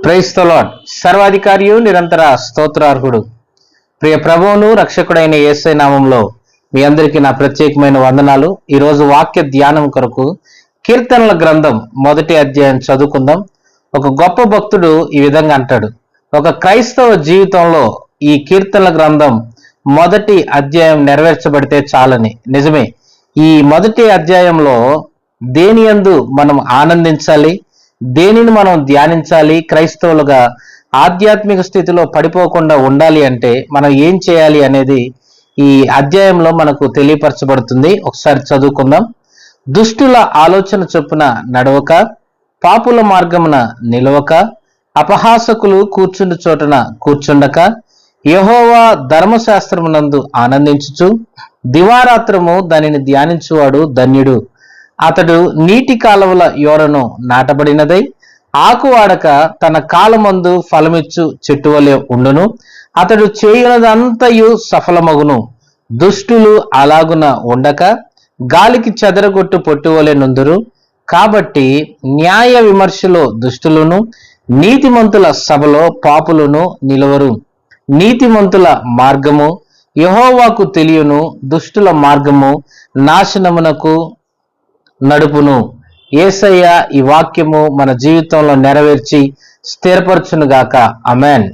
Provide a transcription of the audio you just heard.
Praise the lord. సర్వాధికారియు నిరంతర స్తోత్రార్హుడు ప్రియ ప్రభువును రక్షకుడైన యేసయ్య నామంలో మీ అందరికీ నా ప్రత్యేకమైన వందనాలు. ఈరోజు వాక్య ధ్యానం కొరకు కీర్తనల గ్రంథం 1వ అధ్యాయం చదువుకుందాం. ఒక గొప్ప భక్తుడు ఈ విధంగా అంటాడు, ఒక క్రైస్తవ జీవితంలో ఈ కీర్తనల గ్రంథం 1వ అధ్యాయం నెరవేర్చబడితే చాలని. నిజమే, ఈ 1వ అధ్యాయంలో దేని యందు మనం ఆనందించాలి, దేనిని మనం ధ్యానించాలి, క్రైస్తవులుగా ఆధ్యాత్మిక స్థితిలో పడిపోకుండా ఉండాలి అంటే మనం ఏం చేయాలి అనేది ఈ అధ్యాయంలో మనకు తెలియపరచబడుతుంది. ఒకసారి చదువుకుందాం. దుష్టుల ఆలోచన చొప్పున నడవక, పాపుల మార్గమున నిలవక, అపహాసకులు కూర్చుండు చోటన కూర్చుండక, యెహోవా ధర్మశాస్త్రమునందు ఆనందించుచు దివారాత్రము దానిని ధ్యానించువాడు ధన్యుడు. అతడు నీటి కాలువల యోరను నాటబడినదై ఆకు వాడక తన కాలమందు ఫలమిచ్చు చెట్టు వలె ఉండును. అతడు చేయునదంతయు సఫలమగును. దుష్టులు అలాగున ఉండక గాలికి చెదరగొట్టు పొట్టు వలె నుందురు. కాబట్టి న్యాయ విమర్శలో దుష్టులను, నీతిమంతుల సభలో పాపులను నిలువరు. నీతిమంతుల మార్గము యెహోవాకు తెలియను, దుష్టుల మార్గము నాశనమునకు నడుపును. యేసయ్య ఈ వాక్యము మన జీవితంలో నెరవేర్చి స్థిరపరచునుగాక. ఆమేన్.